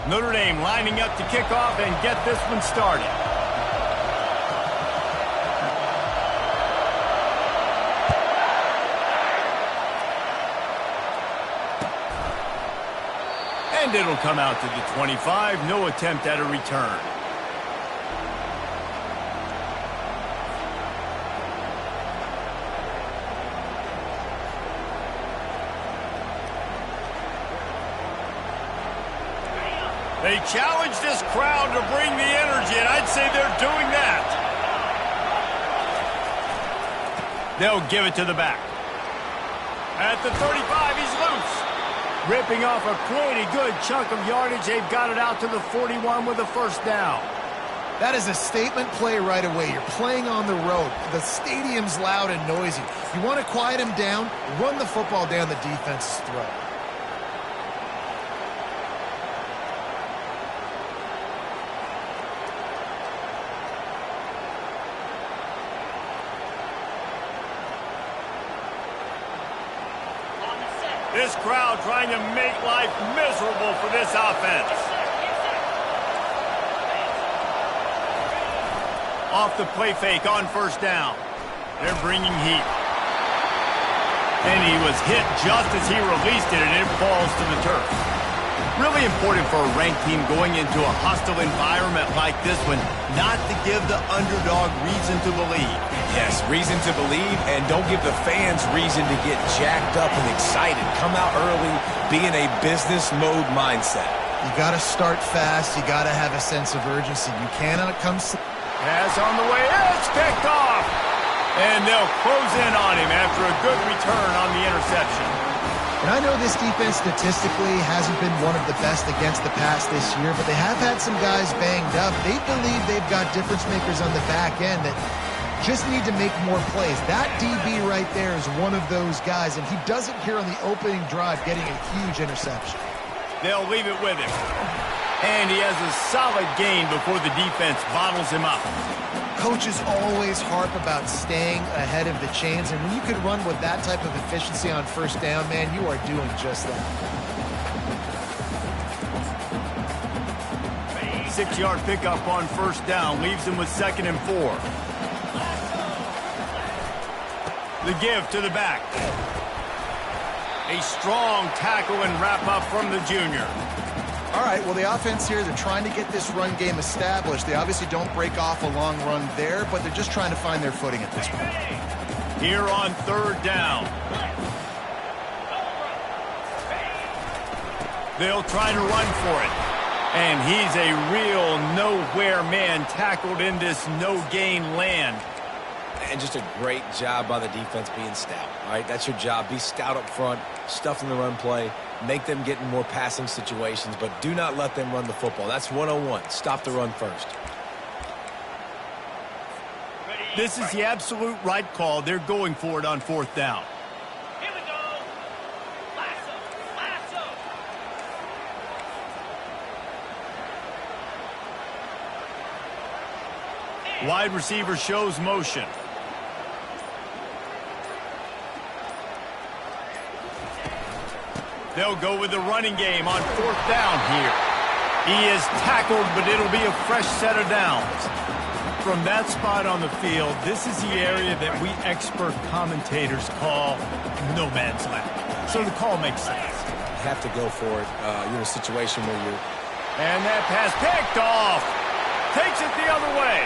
Notre Dame lining up to kick off and get this one started. And it'll come out to the 25. No attempt at a return. They challenge this crowd to bring the energy, and I'd say they're doing that. They'll give it to the back. At the 35, he's loose. Ripping off a pretty good chunk of yardage. They've got it out to the 41 with a first down. That is a statement play right away. You're playing on the road. The stadium's loud and noisy. You want to quiet him down, run the football down the defense's throat. This crowd trying to make life miserable for this offense. Off the play fake on first down. They're bringing heat. And he was hit just as he released it, and it falls to the turf. Really important for a ranked team going into a hostile environment like this one, not to give the underdog reason to believe. Yes, reason to believe, and don't give the fans reason to get jacked up and excited. Come out early, be in a business mode mindset. You got to start fast. You got to have a sense of urgency. You cannot come... Pass on the way. It's picked off. And they'll close in on him after a good return on the interception. And I know this defense statistically hasn't been one of the best against the pass this year, but they have had some guys banged up. They believe they've got difference makers on the back end that just need to make more plays. That DB right there is one of those guys, and he does it here on the opening drive, getting a huge interception. They'll leave it with him. And he has a solid gain before the defense bottles him up. Coaches always harp about staying ahead of the chains, and when you can run with that type of efficiency on first down, man, you are doing just that. 6-yard pickup on first down leaves him with 2nd and 4. The give to the back. A strong tackle and wrap-up from the junior. All right, well, the offense here, they're trying to get this run game established. They obviously don't break off a long run there, but they're just trying to find their footing at this point. Here on 3rd down. They'll try to run for it. And he's a real nowhere man tackled in this no-gain land. And just a great job by the defense being stout. All right, that's your job. Be stout up front, stuff in the run play, make them get in more passing situations, but do not let them run the football. That's 101. Stop the run first. This is the absolute right call. They're going for it on 4th down. Here we go. Lasso. Wide receiver shows motion. They'll go with the running game on 4th down here. He is tackled, but it'll be a fresh set of downs. From that spot on the field, this is the area that we expert commentators call no man's land. So the call makes sense. You have to go for it. You're in a situation where you're... And that pass picked off. Takes it the other way.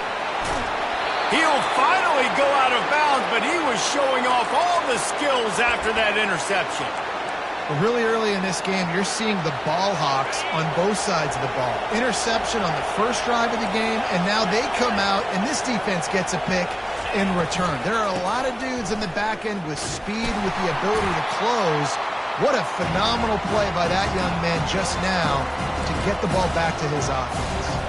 He'll finally go out of bounds, but he was showing off all the skills after that interception. Really early in this game, you're seeing the ball hawks on both sides of the ball. Interception on the first drive of the game, and now they come out, and this defense gets a pick in return. There are a lot of dudes in the back end with speed, with the ability to close. What a phenomenal play by that young man just now to get the ball back to his offense.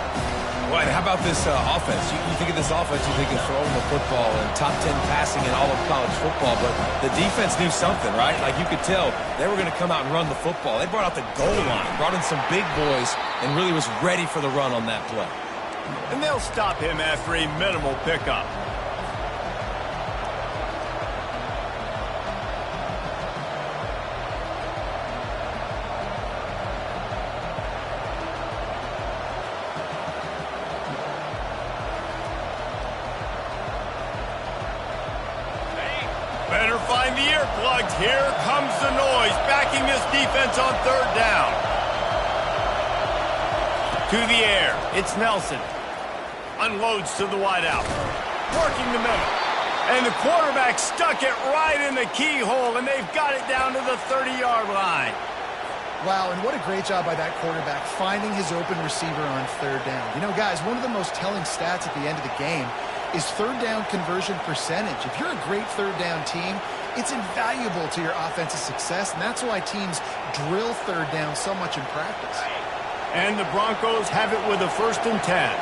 Well, and how about this offense? You think of this offense, you think of throwing the football and top 10 passing in all of college football, but the defense knew something, right? Like you could tell they were going to come out and run the football. They brought out the goal line, brought in some big boys, and really was ready for the run on that play. And they'll stop him after a minimal pickup. find the earplugs. Here comes the noise, backing this defense on third down. To the air, it's Nelson. Unloads to the wideout. Working the middle. And the quarterback stuck it right in the keyhole, and they've got it down to the 30-yard line. Wow, and what a great job by that quarterback finding his open receiver on third down. You know, guys, one of the most telling stats at the end of the game is third down conversion percentage. If you're a great third down team, it's invaluable to your offensive success, and that's why teams drill third down so much in practice. And the Broncos have it with a 1st and 10.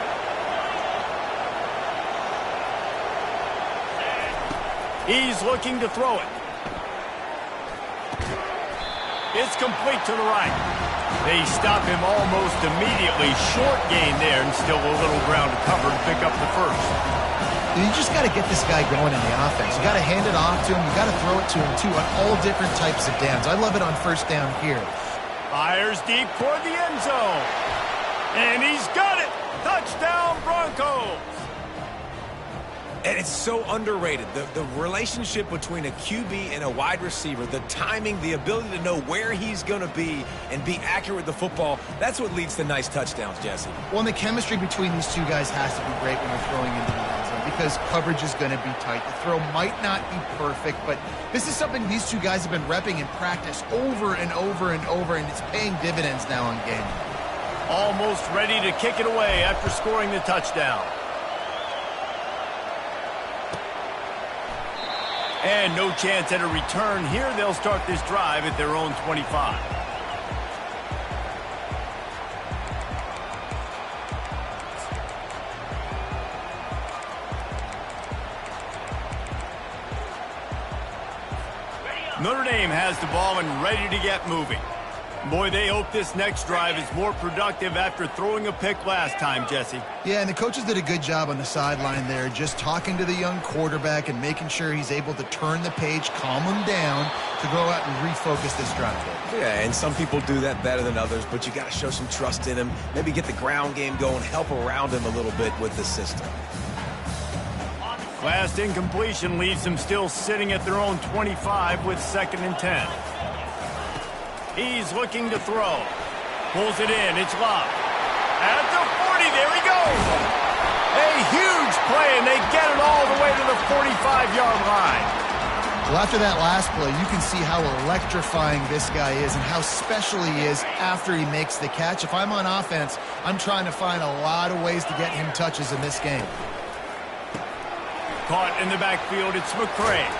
He's looking to throw it. It's complete to the right. They stop him almost immediately. Short gain there, and still a little ground to cover to pick up the first. You just got to get this guy going in the offense. You got to hand it off to him. You got to throw it to him, too, on all different types of downs. I love it on first down here. Fires deep toward the end zone. And he's got it. Touchdown, Broncos. And it's so underrated. The relationship between a QB and a wide receiver, the timing, the ability to know where he's going to be and be accurate with the football, that's what leads to nice touchdowns, Jesse. Well, and the chemistry between these two guys has to be great when they're throwing into the end zone because coverage is going to be tight. The throw might not be perfect, but this is something these two guys have been repping in practice over and over and over, and it's paying dividends now in game. Almost ready to kick it away after scoring the touchdown. And no chance at a return here. They'll start this drive at their own 25. Notre Dame has the ball and ready to get moving. Boy, they hope this next drive is more productive after throwing a pick last time, Jesse. Yeah, and the coaches did a good job on the sideline there, just talking to the young quarterback and making sure he's able to turn the page, calm him down, to go out and refocus this drive. Yeah, and some people do that better than others, but you got to show some trust in him, maybe get the ground game going, help around him a little bit with the system. Last incompletion leaves them still sitting at their own 25 with 2nd and 10. He's looking to throw. Pulls it in. It's Love. At the 40. There he goes. A huge play, and they get it all the way to the 45-yard line. Well, after that last play, you can see how electrifying this guy is and how special he is after he makes the catch. If I'm on offense, I'm trying to find a lot of ways to get him touches in this game. Caught in the backfield. It's McCray.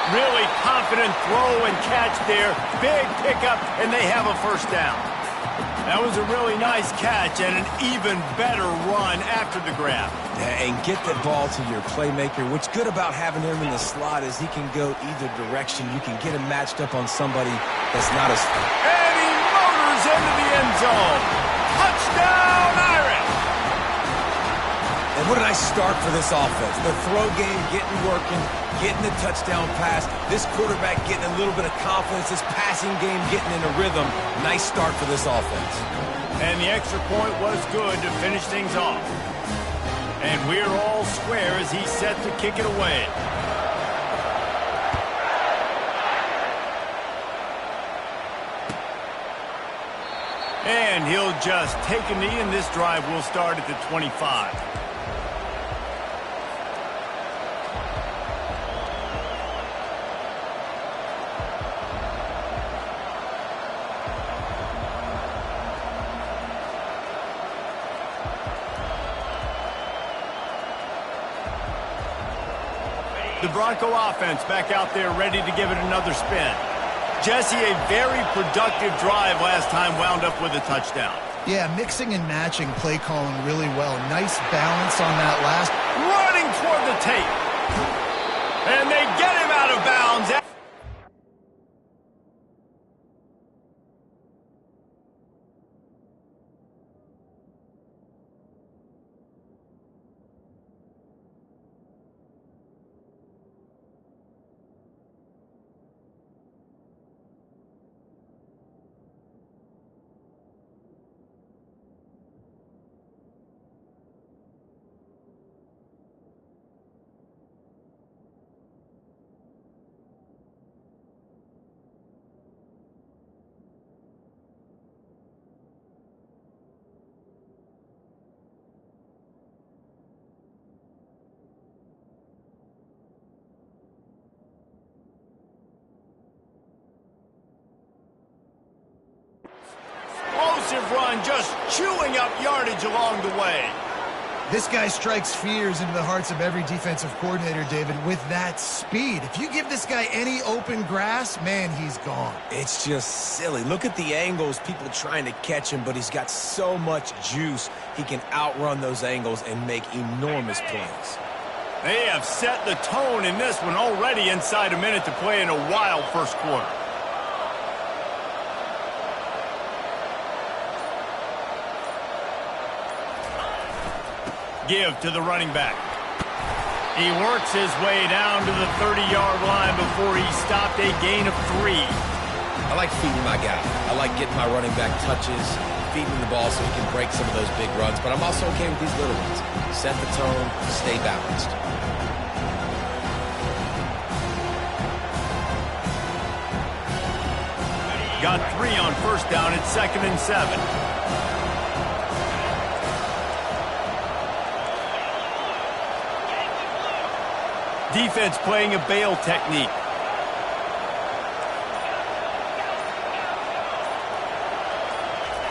Really confident throw and catch there. Big pickup, and they have a 1st down. That was a really nice catch and an even better run after the grab. Yeah, and get the ball to your playmaker. What's good about having him in the slot is he can go either direction. You can get him matched up on somebody that's not as... And he motors into the end zone. Touchdown, Irish! And what a nice start for this offense. The throw game getting working, getting the touchdown pass. This quarterback getting a little bit of confidence. This passing game getting in a rhythm. Nice start for this offense. And the extra point was good to finish things off. And we're all square as he's set to kick it away. And he'll just take a knee, and this drive will start at the 25. The Bronco offense back out there ready to give it another spin. Jesse, a very productive drive last time wound up with a touchdown. Yeah, mixing and matching play calling really well. Nice balance on that last. Running toward the tape. And they get him out of bounds. run, just chewing up yardage along the way. This guy strikes fears into the hearts of every defensive coordinator, David, with that speed. If you give this guy any open grass, man, he's gone. It's just silly. Look at the angles, people trying to catch him, but he's got so much juice. He can outrun those angles and make enormous plays. They have set the tone in this one already inside a minute to play in a wild first quarter. Give to the running back. He works his way down to the 30-yard line before he stopped, a gain of 3. I like feeding my guy. I like getting my running back touches, feeding the ball so he can break some of those big runs, but I'm also okay with these little ones. Set the tone, stay balanced. Got 3 on first down. It's 2nd and 7. Defense playing a bail technique.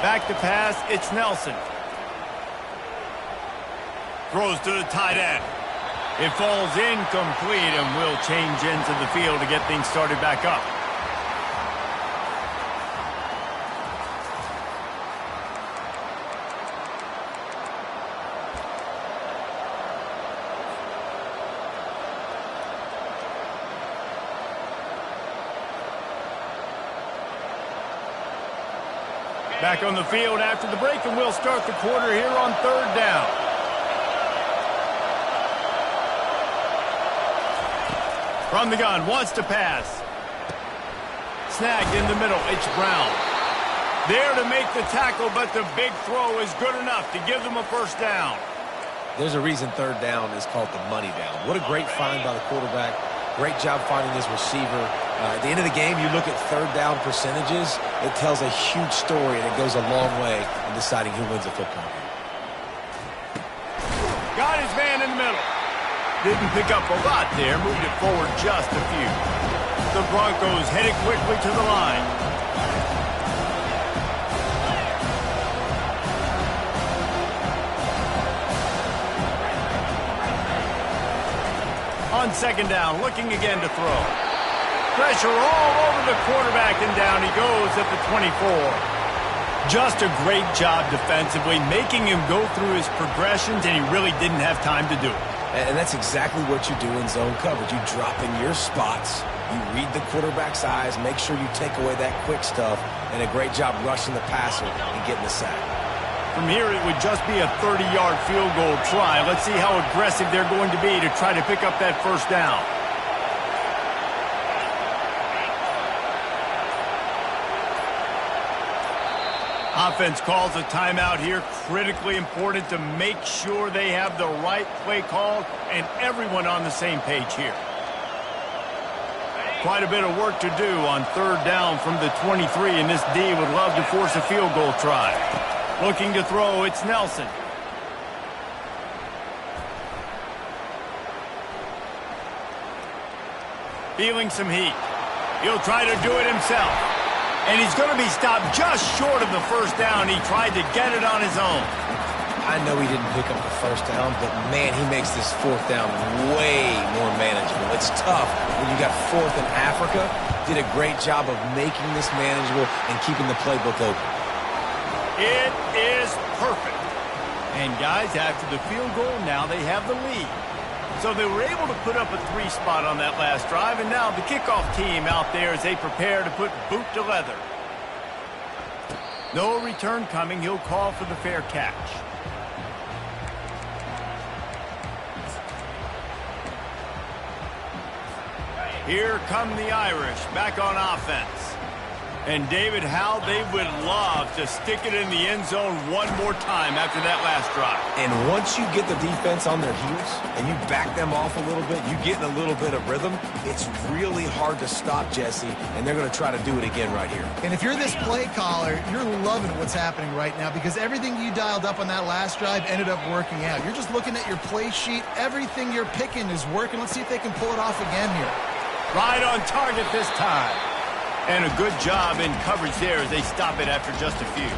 Back to pass, it's Nelson. Throws to the tight end. It falls incomplete and will change into the field to get things started back up. Back on the field after the break, and we'll start the quarter here on 3rd down. From the gun, wants to pass. Snagged in the middle, it's Brown. There to make the tackle, but the big throw is good enough to give them a first down. There's a reason 3rd down is called the money down. What a great find by the quarterback. Great job finding his receiver. At the end of the game, you look at 3rd down percentages. It tells a huge story, and it goes a long way in deciding who wins a football game. Got his man in the middle. Didn't pick up a lot there. Moved it forward just a few. The Broncos headed quickly to the line. On 2nd down, looking again to throw. Pressure all over the quarterback, and down he goes at the 24. Just a great job defensively, making him go through his progressions, and he really didn't have time to do it. And that's exactly what you do in zone coverage. You drop in your spots, you read the quarterback's eyes, make sure you take away that quick stuff, and a great job rushing the passer and getting the sack. From here, it would just be a 30-yard field goal try. Let's see how aggressive they're going to be to try to pick up that first down. Offense calls a timeout here. Critically important to make sure they have the right play called and everyone on the same page here. Quite a bit of work to do on 3rd down from the 23, and this D would love to force a field goal try. Looking to throw, it's Nelson. Feeling some heat. He'll try to do it himself. And he's going to be stopped just short of the first down. He tried to get it on his own. I know he didn't pick up the first down, but man, he makes this 4th down way more manageable. It's tough when you got 4th in Africa. Did a great job of making this manageable and keeping the playbook open. It is perfect. And guys, after the field goal, now they have the lead. So they were able to put up a 3 spot on that last drive, and now the kickoff team out there as they prepare to put boot to leather. No return coming. He'll call for the fair catch. Here come the Irish back on offense. And David, how they would love to stick it in the end zone one more time after that last drive. And once you get the defense on their heels and you back them off a little bit, you get in a little bit of rhythm, it's really hard to stop, Jesse, and they're going to try to do it again right here. And if you're this play caller, you're loving what's happening right now because everything you dialed up on that last drive ended up working out. You're just looking at your play sheet. Everything you're picking is working. Let's see if they can pull it off again here. Right on target this time. And a good job in coverage there as they stop it after just a few.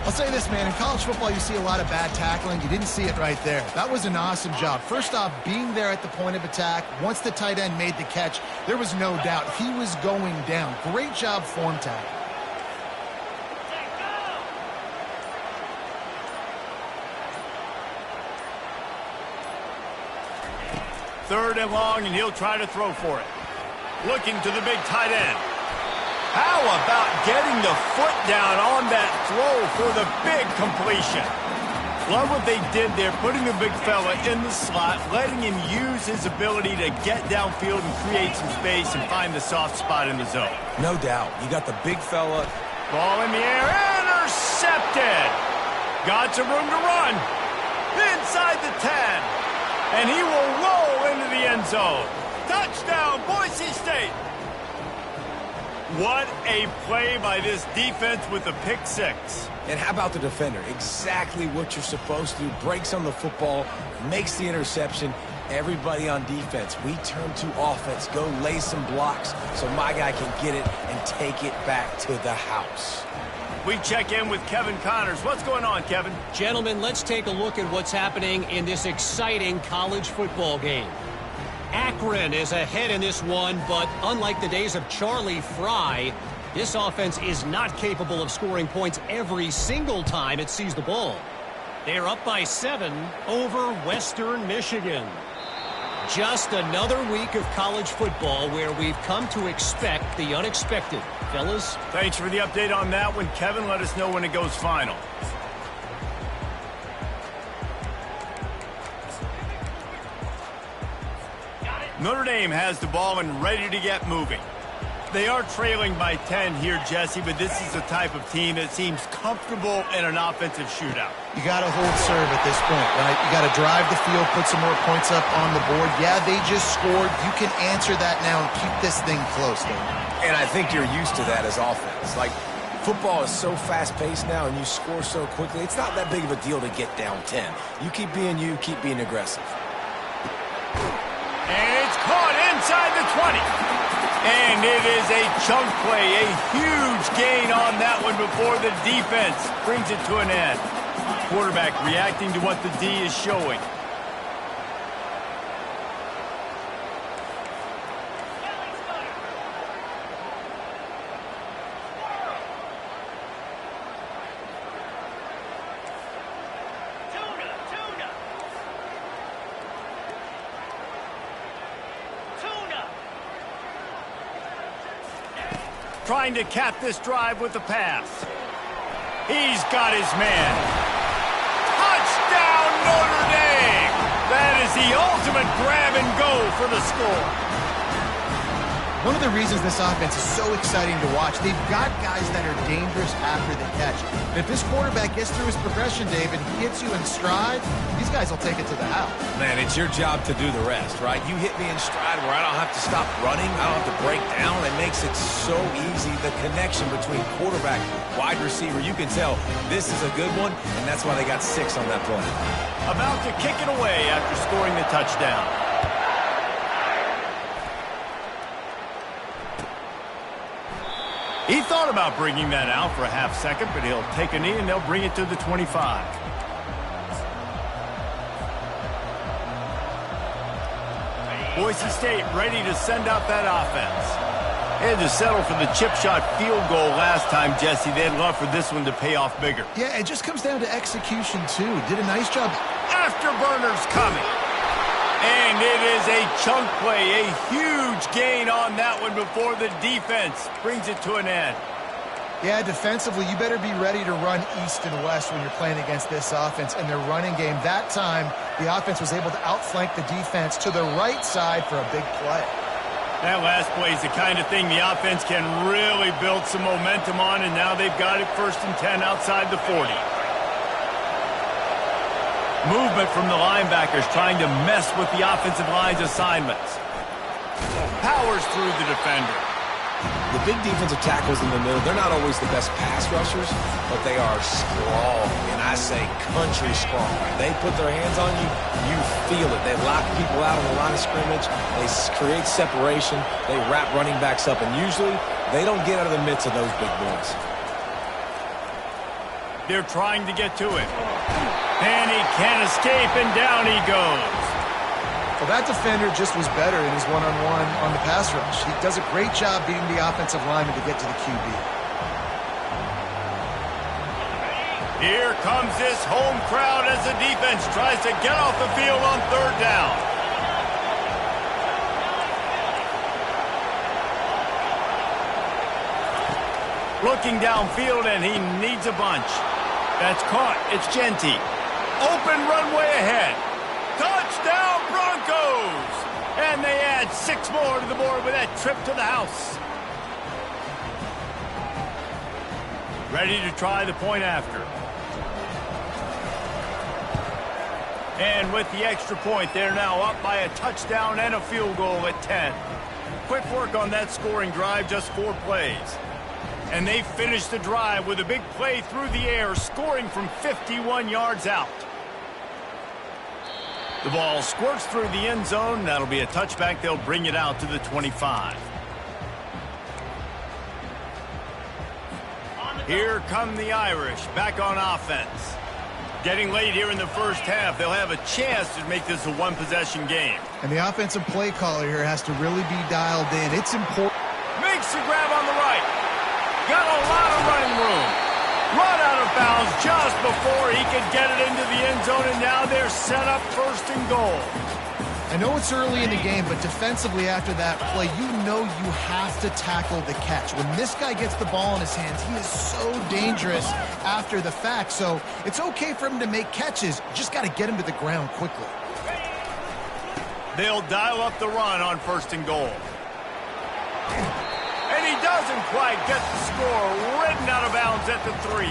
I'll say this, man. In college football, you see a lot of bad tackling. You didn't see it right there. That was an awesome job. First off, being there at the point of attack. Once the tight end made the catch, there was no doubt he was going down. Great job form tackle. Third and long, and he'll try to throw for it. Looking to the big tight end. How about getting the foot down on that throw for the big completion? Love what they did there, putting the big fella in the slot, letting him use his ability to get downfield and create some space and find the soft spot in the zone. No doubt. You got the big fella. Ball in the air, intercepted. Got some room to run. Inside the 10. And he will roll into the end zone. Touchdown, Boise State. What a play by this defense with the pick six. And how about the defender? Exactly what you're supposed to do. Breaks on the football, makes the interception. Everybody on defense, we turn to offense. Go lay some blocks so my guy can get it and take it back to the house. We check in with Kevin Connors. What's going on, Kevin? Gentlemen, let's take a look at what's happening in this exciting college football game. Akron is ahead in this one, but unlike the days of Charlie Fry, this offense is not capable of scoring points every single time it sees the ball. They're up by 7 over Western Michigan. Just another week of college football where we've come to expect the unexpected. Fellas? Thanks for the update on that one, Kevin. Let us know when it goes final. Notre Dame has the ball and ready to get moving. They are trailing by 10 here, Jesse, but this is the type of team that seems comfortable in an offensive shootout. You got to hold serve at this point, right? You got to drive the field, put some more points up on the board. Yeah, they just scored. You can answer that now and keep this thing close, man. And I think you're used to that as offense. Like, football is so fast-paced now and you score so quickly, it's not that big of a deal to get down 10. You keep being you, keep being aggressive. And it's caught inside the 20. And it is a chunk play, a huge gain on that one before the defense brings it to an end. Quarterback reacting to what the D is showing. Trying to cap this drive with the pass. He's got his man. Touchdown, Notre Dame! That is the ultimate grab and go for the score. One of the reasons this offense is so exciting to watch, they've got guys that are dangerous after the catch. And if this quarterback gets through his progression, David, he hits you in stride, these guys will take it to the house. Man, it's your job to do the rest, right? You hit me in stride where I don't have to stop running. I don't have to break down. It makes it so easy. The connection between quarterback, wide receiver, you can tell this is a good one, and that's why they got 6 on that play. About to kick it away after scoring the touchdown. He thought about bringing that out for a half second, but he'll take a knee and they'll bring it to the 25. Boise State ready to send out that offense. They had to settle for the chip shot field goal last time, Jesse. They'd love for this one to pay off bigger. Yeah, it just comes down to execution, too. Did a nice job. Afterburners coming. And it is a chunk play, a huge gain on that one before the defense brings it to an end. Yeah, defensively, you better be ready to run east and west when you're playing against this offense and their running game. That time, the offense was able to outflank the defense to the right side for a big play. That last play is the kind of thing the offense can really build some momentum on, and now they've got it 1st and 10 outside the 40. Movement from the linebackers trying to mess with the offensive line's assignments. Powers through the defender. The big defensive tackles in the middle, they're not always the best pass rushers, but they are strong, and I say country strong. They put their hands on you, you feel it. They lock people out on the line of scrimmage. They create separation. They wrap running backs up, and usually they don't get out of the midst of those big boys. They're trying to get to it. And he can't escape, and down he goes. Well, that defender just was better in his one-on-one on the pass rush. He does a great job beating the offensive lineman to get to the QB. Here comes this home crowd as the defense tries to get off the field on third down. Looking downfield, and he needs a bunch. That's caught. It's Genty. Open runway ahead. Touchdown, Broncos! And they add 6 more to the board with that trip to the house. Ready to try the point after. And with the extra point, they're now up by a touchdown and a field goal at 10. Quick work on that scoring drive, just 4 plays. And they finish the drive with a big play through the air, scoring from 51 yards out. The ball squirts through the end zone. That'll be a touchback. They'll bring it out to the 25. Here come the Irish, back on offense. Getting late here in the first half, they'll have a chance to make this a one-possession game. And the offensive play caller here has to really be dialed in. It's important. Makes the grab on the right. Got a lot of running room. Run out of bounds just before he could get it into the end zone, and now they're set up first and goal. I know it's early in the game, but defensively after that play, you know you have to tackle the catch. When this guy gets the ball in his hands, he is so dangerous after the fact. So it's okay for him to make catches. Just got to get him to the ground quickly. They'll dial up the run on first and goal. And he doesn't quite get the score. Ridden out of bounds at the 3.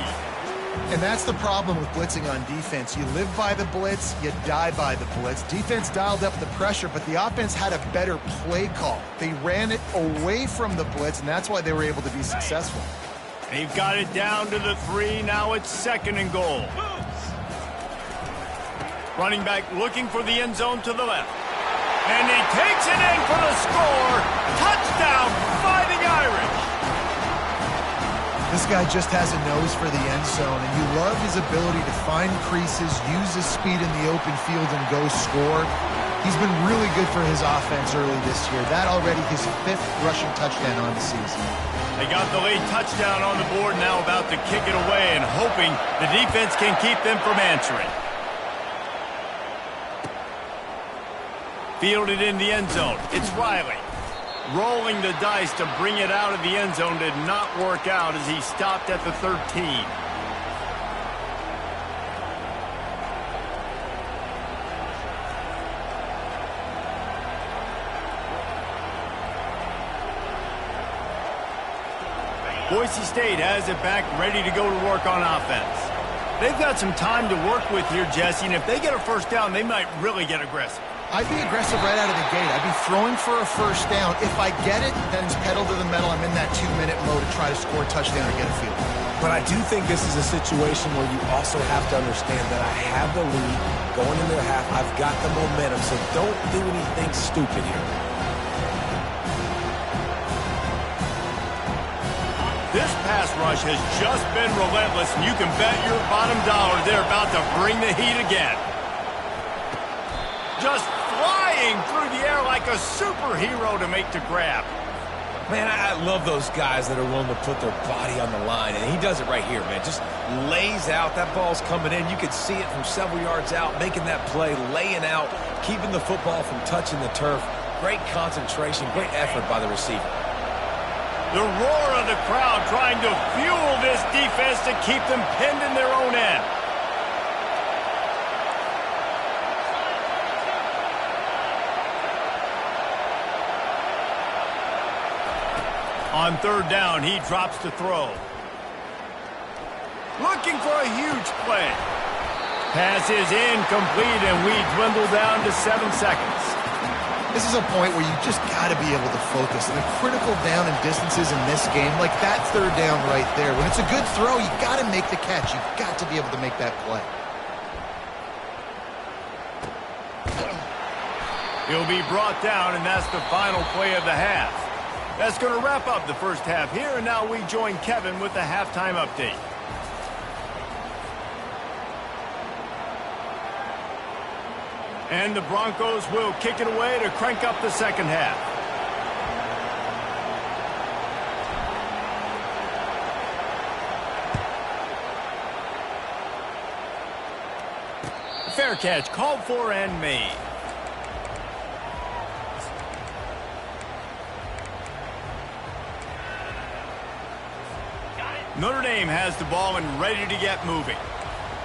And that's the problem with blitzing on defense. You live by the blitz, you die by the blitz. Defense dialed up the pressure, but the offense had a better play call. They ran it away from the blitz, and that's why they were able to be successful. They've got it down to the 3. Now it's second and goal. Running back looking for the end zone to the left. And he takes it in for the score. Touchdown, Fighting Irish. This guy just has a nose for the end zone, and you love his ability to find creases, use his speed in the open field, and go score. He's been really good for his offense early this year. That already his 5th rushing touchdown on the season. They got the late touchdown on the board, now about to kick it away and hoping the defense can keep them from answering. Fielded in the end zone. It's Riley. Rolling the dice to bring it out of the end zone did not work out as he stopped at the 13. Boise State has it back, ready to go to work on offense. They've got some time to work with here, Jesse, and if they get a first down, they might really get aggressive. I'd be aggressive right out of the gate. I'd be throwing for a first down. If I get it, then it's pedal to the metal. I'm in that 2-minute mode to try to score a touchdown or get a field goal. But I do think this is a situation where you also have to understand that I have the lead going into the half. I've got the momentum, so don't do anything stupid here. This pass rush has just been relentless, and you can bet your bottom dollar they're about to bring the heat again. Just flying through the air like a superhero to make the grab. Man, I love those guys that are willing to put their body on the line, and he does it right here, man. Just lays out. That ball's coming in. You can see it from several yards out, making that play, laying out, keeping the football from touching the turf. Great concentration, great effort by the receiver. The roar of the crowd trying to fuel this defense to keep them pinned in their own end. On third down, he drops to throw. Looking for a huge play. Pass is incomplete, and we dwindle down to 7 seconds. This is a point where you just got to be able to focus. And the critical down and distances in this game, like that third down right there, when it's a good throw, you got to make the catch. You've got to be able to make that play. He'll be brought down, and that's the final play of the half. That's going to wrap up the first half here, and now we join Kevin with the halftime update. And the Broncos will kick it away to crank up the second half. Fair catch, called for and made. Notre Dame has the ball and ready to get moving.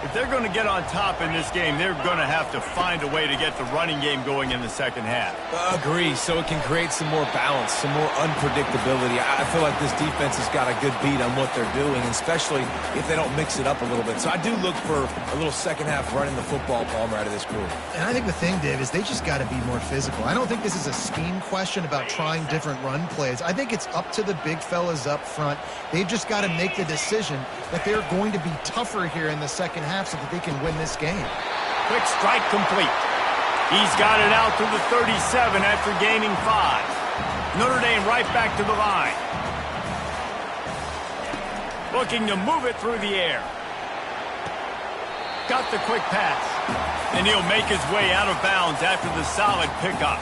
If they're going to get on top in this game, they're going to have to find a way to get the running game going in the second half. Agree, so it can create some more balance, some more unpredictability. I feel like this defense has got a good beat on what they're doing, especially if they don't mix it up a little bit. So I do look for a little second half running the football, Palmer, out of this group. And I think the thing, Dave, is they just got to be more physical. I don't think this is a scheme question about trying different run plays. I think it's up to the big fellas up front. They've just got to make the decision that they're going to be tougher here in the second half so that they can win this game. Quick strike complete. He's got it out to the 37 after gaining 5. Notre Dame right back to the line. Looking to move it through the air. Got the quick pass. And he'll make his way out of bounds after the solid pickup.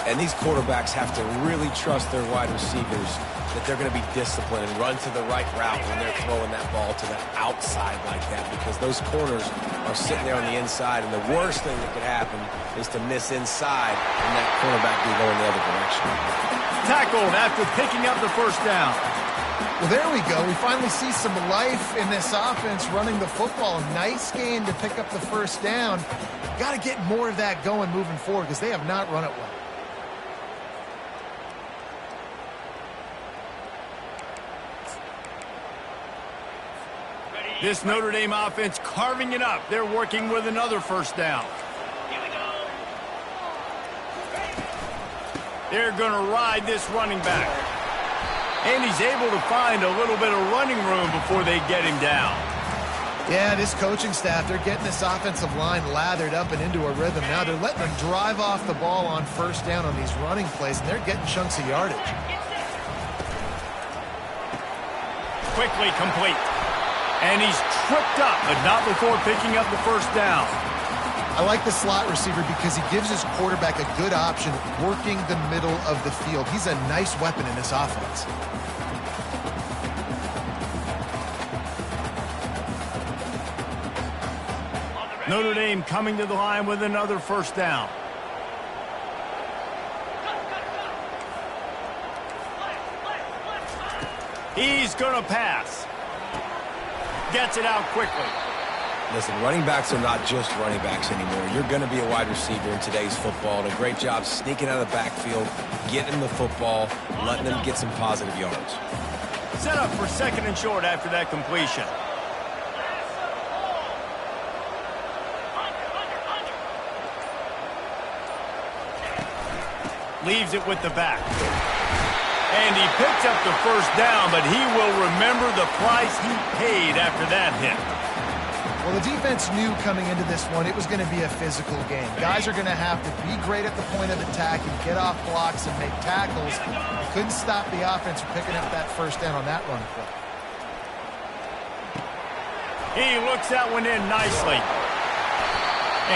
And these quarterbacks have to really trust their wide receivers that they're going to be disciplined and run to the right route when they're throwing that ball to the outside like that, because those corners are sitting there on the inside, and the worst thing that could happen is to miss inside and that cornerback be going the other direction. Tackled after picking up the first down. Well, there we go. We finally see some life in this offense running the football. Nice game to pick up the first down. Got to get more of that going moving forward because they have not run it well. This Notre Dame offense carving it up. They're working with another first down. They're going to ride this running back. And he's able to find a little bit of running room before they get him down. Yeah, this coaching staff, they're getting this offensive line lathered up and into a rhythm. Now they're letting them drive off the ball on first down on these running plays, and they're getting chunks of yardage. Quickly complete. And he's tripped up, but not before picking up the first down. I like the slot receiver because he gives his quarterback a good option working the middle of the field. He's a nice weapon in this offense. Notre Dame coming to the line with another first down. He's going to pass. Gets it out quickly. Listen, running backs are not just running backs anymore. You're going to be a wide receiver in today's football. And a great job sneaking out of the backfield, getting the football, letting them get some positive yards. Set up for second and short after that completion. Leaves it with the back. And he picks up the first down, but he will remember the price he paid after that hit. Well, the defense knew coming into this one it was going to be a physical game. Guys are going to have to be great at the point of attack and get off blocks and make tackles. They couldn't stop the offense from picking up that first down on that run play. He looks that one in nicely.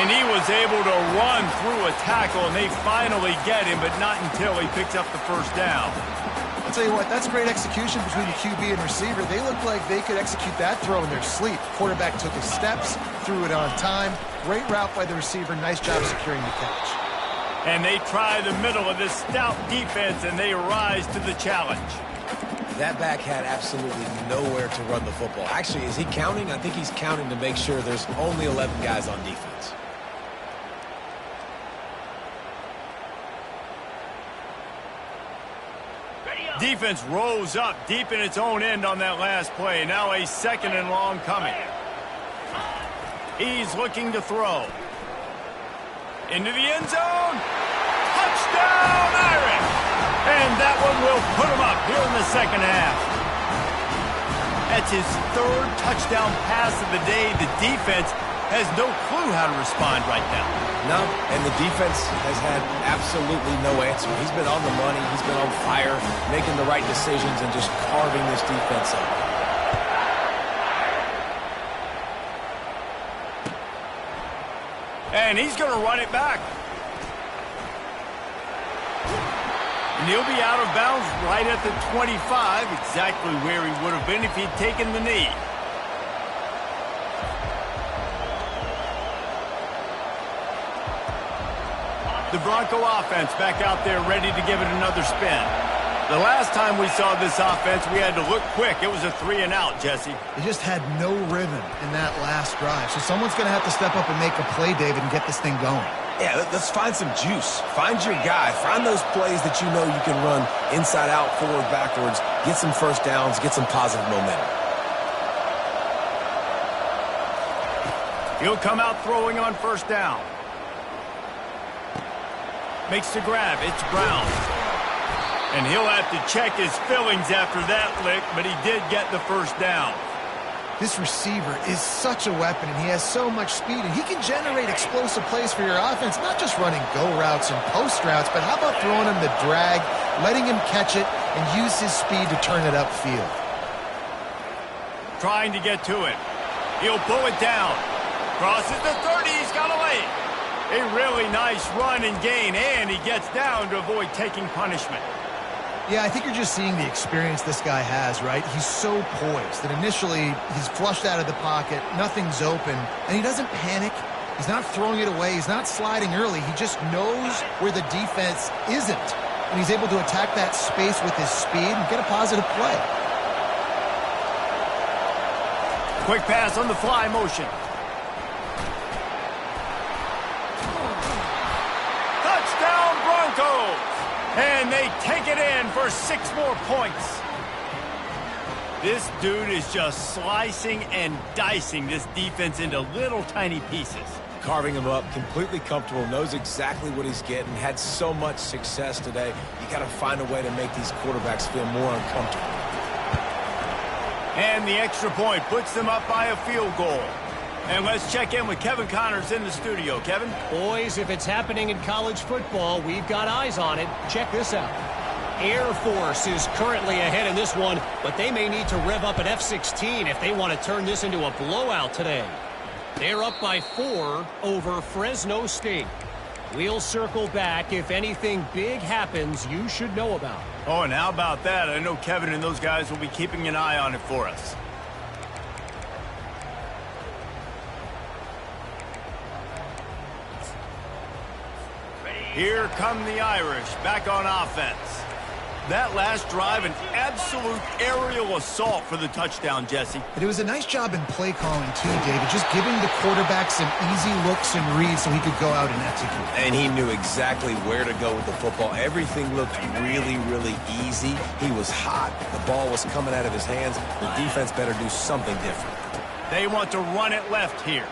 And he was able to run through a tackle, and they finally get him, but not until he picks up the first down. I'll tell you what, that's great execution between the QB and receiver. They looked like they could execute that throw in their sleep. Quarterback took his steps, threw it on time. Great route by the receiver. Nice job securing the catch. And they try the middle of this stout defense, and they rise to the challenge. That back had absolutely nowhere to run the football. Actually, is he counting? I think he's counting to make sure there's only 11 guys on defense. Defense rose up deep in its own end on that last play. Now a second and long coming. He's looking to throw. Into the end zone. Touchdown, Irish! And that one will put him up here in the second half. That's his third touchdown pass of the day. The defense has no clue how to respond right now. No, and the defense has had absolutely no answer. He's been on the money. He's been on fire, making the right decisions and just carving this defense up. And he's going to run it back. And he'll be out of bounds right at the 25, exactly where he would have been if he'd taken the knee. The Bronco offense back out there ready to give it another spin. The last time we saw this offense, we had to look quick. It was a 3-and-out, Jesse. They just had no rhythm in that last drive. So someone's going to have to step up and make a play, David, and get this thing going. Yeah, let's find some juice. Find your guy. Find those plays that you know you can run inside out, forward, backwards. Get some first downs. Get some positive momentum. He'll come out throwing on first down. Makes the grab. It's Brown. And he'll have to check his fillings after that lick, but he did get the first down. This receiver is such a weapon, and he has so much speed, and he can generate explosive plays for your offense, not just running go routes and post routes, but how about throwing him the drag, letting him catch it, and use his speed to turn it upfield. Trying to get to it. He'll pull it down. Crosses the 30. He's got a lane. A really nice run and gain, and he gets down to avoid taking punishment. Yeah, I think you're just seeing the experience this guy has, right? He's so poised that initially he's flushed out of the pocket, nothing's open, and he doesn't panic. He's not throwing it away. He's not sliding early. He just knows where the defense isn't, and he's able to attack that space with his speed and get a positive play. Quick pass on the fly motion. Touchdown Broncos! And they take it in for 6 more points. This dude is just slicing and dicing this defense into little tiny pieces. Carving him up, completely comfortable, knows exactly what he's getting, had so much success today. You got to find a way to make these quarterbacks feel more uncomfortable. And the extra point puts them up by a field goal. And let's check in with Kevin Connors in the studio. Kevin? Boys, if it's happening in college football, we've got eyes on it. Check this out. Air Force is currently ahead in this one, but they may need to rev up an F-16 if they want to turn this into a blowout today. They're up by 4 over Fresno State. We'll circle back if anything big happens you should know about. Oh, and how about that? I know Kevin and those guys will be keeping an eye on it for us. Here come the Irish, back on offense. That last drive, an absolute aerial assault for the touchdown, Jesse. But it was a nice job in play calling, too, David, just giving the quarterback some easy looks and reads so he could go out and execute. And he knew exactly where to go with the football. Everything looked really, really easy. He was hot. The ball was coming out of his hands. The defense better do something different. They want to run it left here.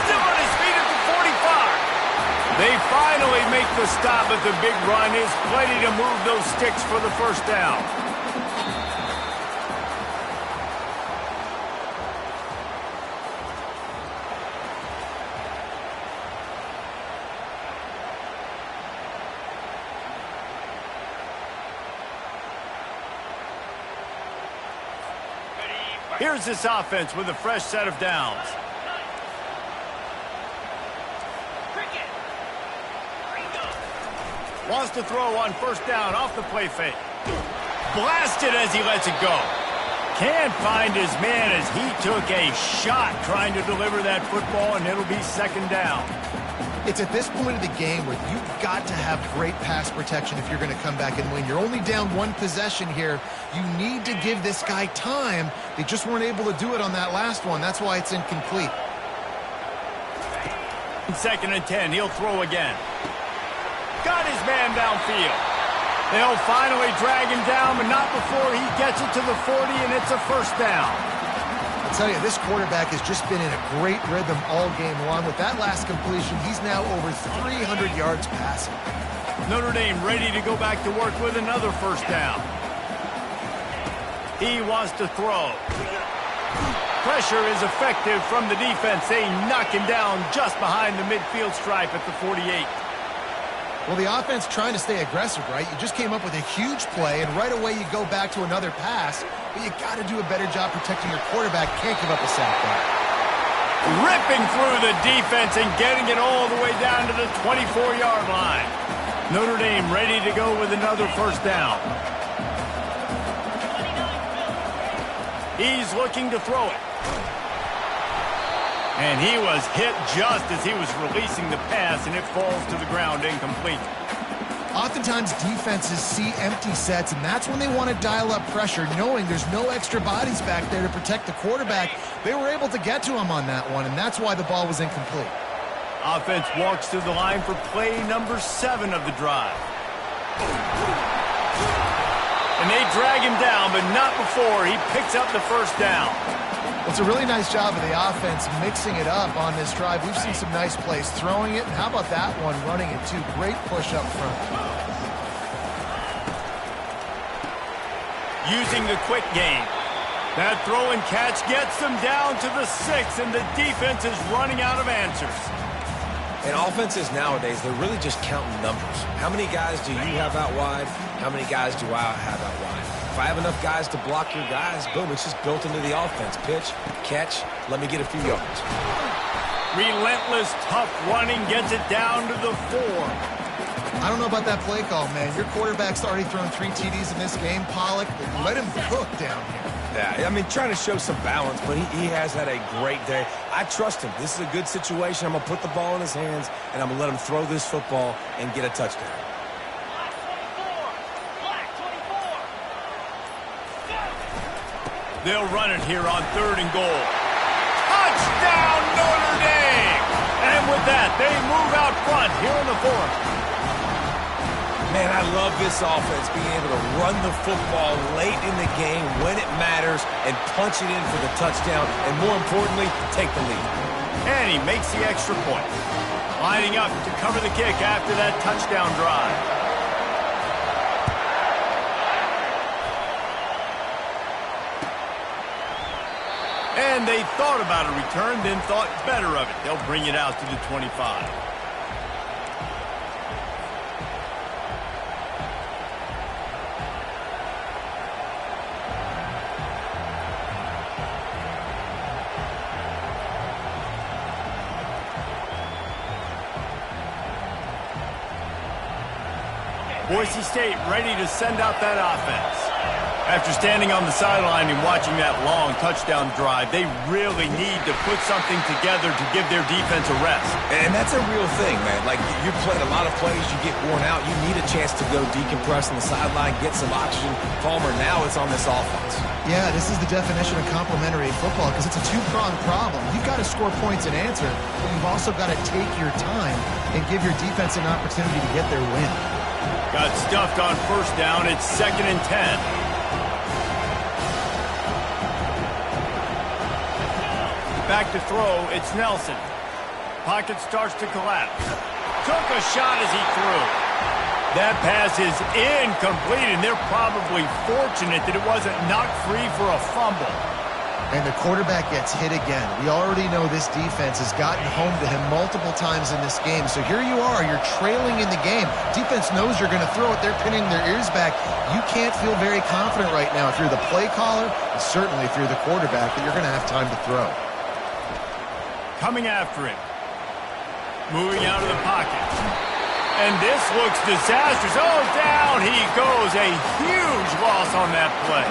Still on his feet at the 45. They finally make the stop, but the big run is plenty to move those sticks for the first down. Here's this offense with a fresh set of downs. Wants to throw on first down off the play fake. Blasted as he lets it go. Can't find his man as he took a shot trying to deliver that football, and it'll be second down. It's at this point of the game where you've got to have great pass protection if you're going to come back and win. You're only down 1 possession here. You need to give this guy time. They just weren't able to do it on that last one. That's why it's incomplete. 2nd and 10. He'll throw again. Got his man downfield. They'll finally drag him down, but not before he gets it to the 40, and it's a first down. I'll tell you, this quarterback has just been in a great rhythm all game long. With that last completion, he's now over 300 yards passing. Notre Dame ready to go back to work with another first down. He wants to throw. Pressure is effective from the defense. They knock him down just behind the midfield stripe at the 48. Well, the offense trying to stay aggressive, right? You just came up with a huge play, and right away you go back to another pass, but you got to do a better job protecting your quarterback. Can't give up a sack there. Ripping through the defense and getting it all the way down to the 24-yard line. Notre Dame ready to go with another first down. He's looking to throw it. And he was hit just as he was releasing the pass, and it falls to the ground incomplete. Oftentimes, defenses see empty sets, and that's when they want to dial up pressure, knowing there's no extra bodies back there to protect the quarterback. They were able to get to him on that one, and that's why the ball was incomplete. Offense walks to the line for play number 7 of the drive. And they drag him down, but not before he picks up the first down. It's a really nice job of the offense mixing it up on this drive. We've seen some nice plays throwing it, and how about that one running it too? Great push up front. Using the quick game. That throw and catch gets them down to the 6, and the defense is running out of answers. And offenses nowadays, they're really just counting numbers. How many guys do you have out wide? How many guys do I have out wide? If I have enough guys to block your guys, boom, it's just built into the offense. Pitch, catch, let me get a few yards. Relentless, tough running gets it down to the 4. I don't know about that play call, man. Your quarterback's already thrown 3 TDs in this game, Pollock. Let him cook down here. Yeah, I mean, trying to show some balance, but he has had a great day. I trust him. This is a good situation. I'm going to put the ball in his hands, and I'm going to let him throw this football and get a touchdown. They'll run it here on 3rd and goal. Touchdown, Notre Dame! And with that, they move out front here in the 4th. Man, I love this offense, being able to run the football late in the game when it matters and punch it in for the touchdown, and more importantly, take the lead. And he makes the extra point. Lining up to cover the kick after that touchdown drive. And they thought about a return, then thought better of it. They'll bring it out to the 25. Boise State ready to send out that offense. After standing on the sideline and watching that long touchdown drive, they really need to put something together to give their defense a rest. And that's a real thing, man. Like, you've played a lot of plays, you get worn out, you need a chance to go decompress on the sideline, get some oxygen. Palmer, now it's on this offense. Yeah, this is the definition of complementary football because it's a two-pronged problem. You've got to score points and answer, but you've also got to take your time and give your defense an opportunity to get their win. Got stuffed on first down. It's 2nd and 10. Back to throw. It's Nelson. Pocket starts to collapse. Took a shot as he threw. That pass is incomplete, and they're probably fortunate that it wasn't knocked free for a fumble. And the quarterback gets hit again. We already know this defense has gotten home to him multiple times in this game. So here you are, you're trailing in the game. Defense knows you're going to throw it. They're pinning their ears back. You can't feel very confident right now if you're the play caller, and certainly if you're the quarterback, that you're going to have time to throw. Coming after it. Moving out of the pocket. And this looks disastrous. Oh, down he goes. A huge loss on that play.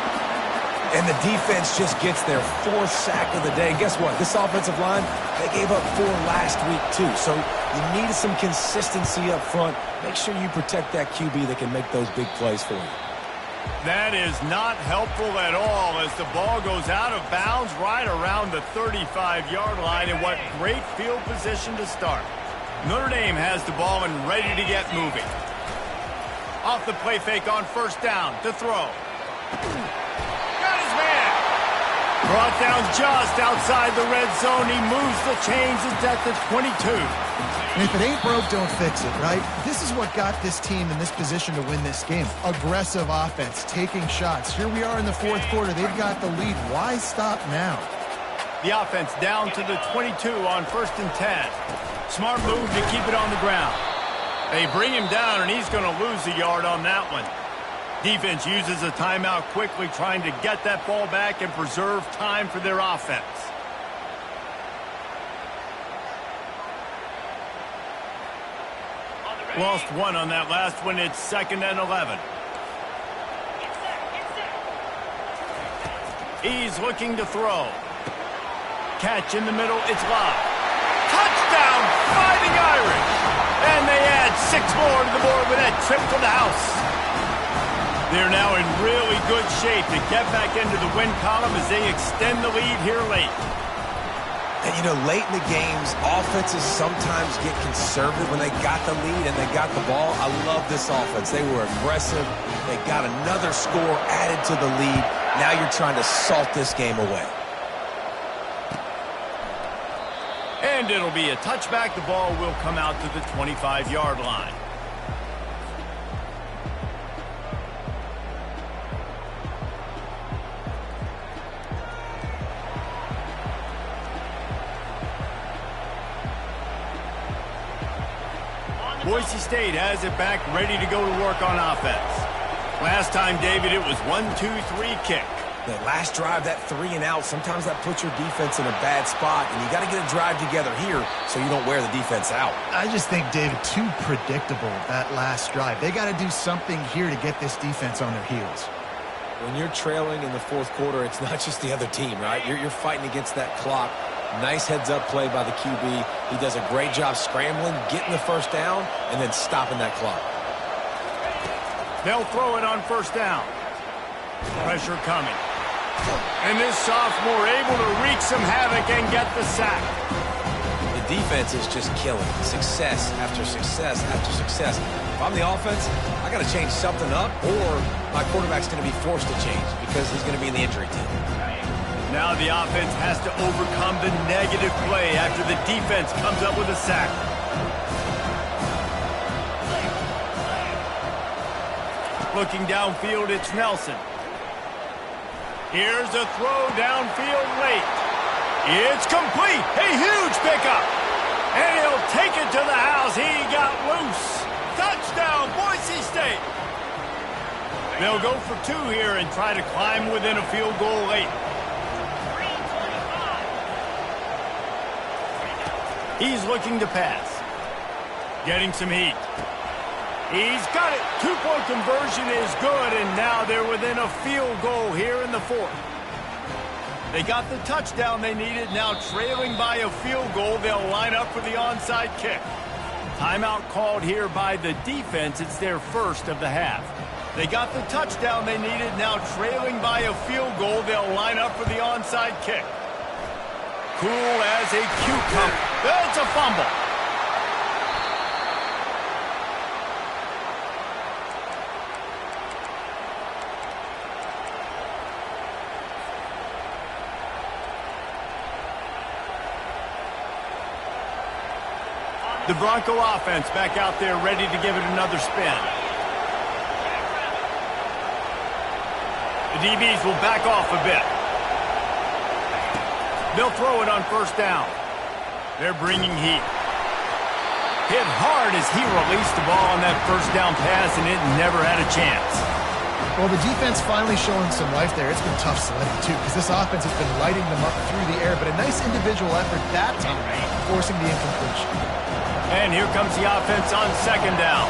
And the defense just gets their 4th sack of the day. And guess what? This offensive line, they gave up 4 last week too. So you need some consistency up front. Make sure you protect that QB that can make those big plays for you. That is not helpful at all as the ball goes out of bounds right around the 35-yard line. And what great field position to start. Notre Dame has the ball and ready to get moving. Off the play fake on first down to throw. Got his man. Brought down just outside the red zone. He moves the chains. It's at the 22. And if it ain't broke, don't fix it, right? This is what got this team in this position to win this game. Aggressive offense, taking shots. Here we are in the 4th quarter. They've got the lead. Why stop now? The offense down to the 22 on 1st and 10. Smart move to keep it on the ground. They bring him down, and he's going to lose a yard on that one. Defense uses a timeout quickly, trying to get that ball back and preserve time for their offense. Lost one on that last one. It's 2nd and 11. He's looking to throw. Catch in the middle. It's live. Touchdown, Fighting Irish. And they add 6 more to the board with that trip to the house. They're now in really good shape to get back into the win column as they extend the lead here late. And, you know, late in the games, offenses sometimes get conservative when they got the lead and they got the ball. I love this offense. They were aggressive. They got another score added to the lead. Now you're trying to salt this game away. And it'll be a touchback. The ball will come out to the 25-yard line. Boise State has it back, ready to go to work on offense. Last time, David, it was 1-2-3 kick. The last drive, that 3-and-out, sometimes that puts your defense in a bad spot, and you got to get a drive together here so you don't wear the defense out. I just think, David, too predictable, that last drive. They got to do something here to get this defense on their heels. When you're trailing in the fourth quarter, it's not just the other team, right? You're fighting against that clock. Nice heads-up play by the QB. He does a great job scrambling, getting the first down, and then stopping that clock. They'll throw it on first down. Pressure coming. And this sophomore able to wreak some havoc and get the sack. The defense is just killing. Success after success after success. If I'm the offense, I got to change something up, or my quarterback's going to be forced to change because he's going to be in the injury team. Now the offense has to overcome the negative play after the defense comes up with a sack. Looking downfield, it's Nelson. Here's a throw downfield late. It's complete. A huge pickup. And he'll take it to the house. He got loose. Touchdown, Boise State. They'll go for 2 here and try to climb within a field goal late. He's looking to pass. Getting some heat. He's got it. 2-point conversion is good, and now they're within a field goal here in the 4th. They got the touchdown they needed. Now trailing by a field goal, they'll line up for the onside kick. Timeout called here by the defense. It's their first of the half. They got the touchdown they needed. Now trailing by a field goal, they'll line up for the onside kick. Cool as a cucumber. That's a fumble. The Bronco offense back out there ready to give it another spin. The DBs will back off a bit. They'll throw it on first down. They're bringing heat. Hit hard as he released the ball on that first down pass, and it never had a chance. Well, the defense finally showing some life there. It's been tough sledding, too, because this offense has been lighting them up through the air, but a nice individual effort that time, forcing the incompletion. And here comes the offense on second down.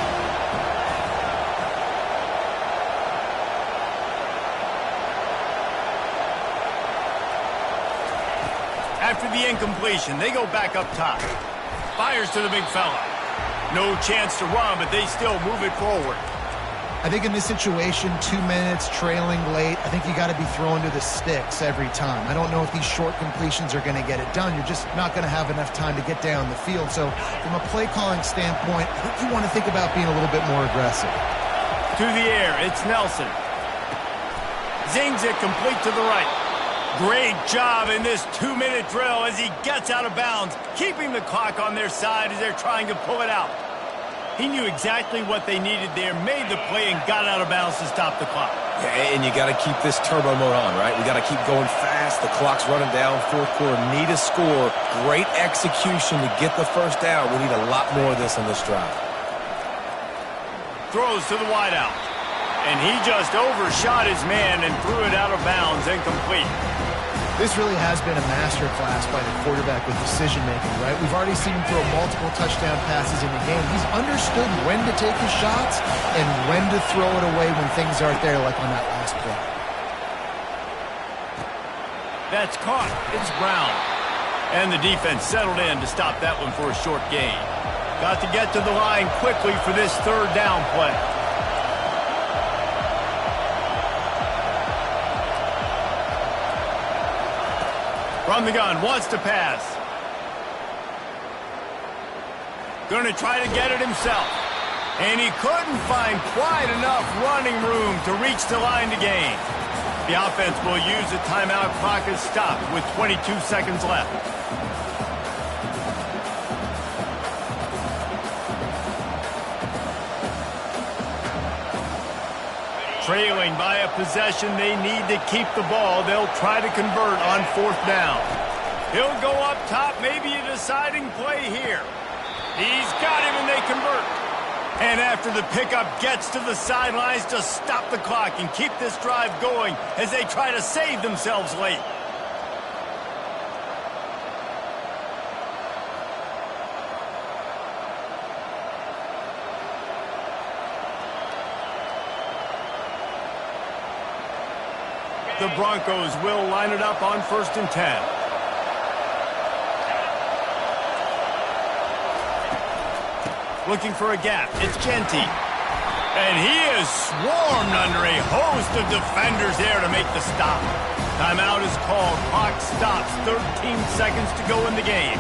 After the incompletion, they go back up top. Fires to the big fella. No chance to run, but they still move it forward. I think in this situation, 2 minutes, trailing late, I think you got to be throwing to the sticks every time. I don't know if these short completions are going to get it done. You're just not going to have enough time to get down the field. So from a play calling standpoint, I think you want to think about being a little bit more aggressive. To the air, it's Nelson. Zings it complete to the right. Great job in this 2-minute drill as he gets out of bounds, keeping the clock on their side as they're trying to pull it out. He knew exactly what they needed there, made the play, and got out of bounds to stop the clock. Yeah, and you got to keep this turbo mode on, right? We got to keep going fast. The clock's running down. Fourth quarter, need a score. Great execution to get the first down. We need a lot more of this on this drive. Throws to the wideout. And he just overshot his man and threw it out of bounds, incomplete. This really has been a master class by the quarterback with decision-making, right? We've already seen him throw multiple touchdown passes in the game. He's understood when to take his shots and when to throw it away when things aren't there, like on that last play. That's caught. It's Brown. And the defense settled in to stop that one for a short gain. Got to get to the line quickly for this third down play. From the gun, wants to pass. Going to try to get it himself. And he couldn't find quite enough running room to reach the line to gain. The offense will use the timeout clock as stopped with 22 seconds left. Trailing by a possession, they need to keep the ball. They'll try to convert on fourth down. He'll go up top, maybe a deciding play here. He's got him and they convert. And after the pickup gets to the sidelines to stop the clock and keep this drive going as they try to save themselves late. The Broncos will line it up on 1st and 10. Looking for a gap. It's Genty. And he is swarmed under a host of defenders there to make the stop. Timeout is called. Clock stops. 13 seconds to go in the game.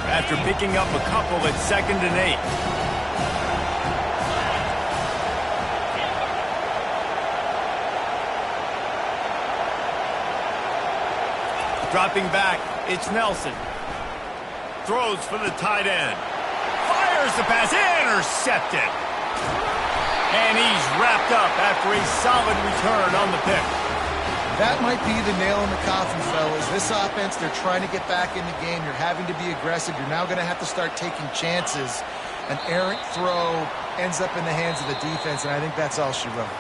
After picking up a couple at 2nd and 8. Dropping back, it's Nelson. Throws for the tight end. Fires the pass, intercepted. And he's wrapped up after a solid return on the pick. That might be the nail in the coffin, fellas. This offense, they're trying to get back in the game. You're having to be aggressive. You're now going to have to start taking chances. An errant throw ends up in the hands of the defense, and I think that's all she wrote.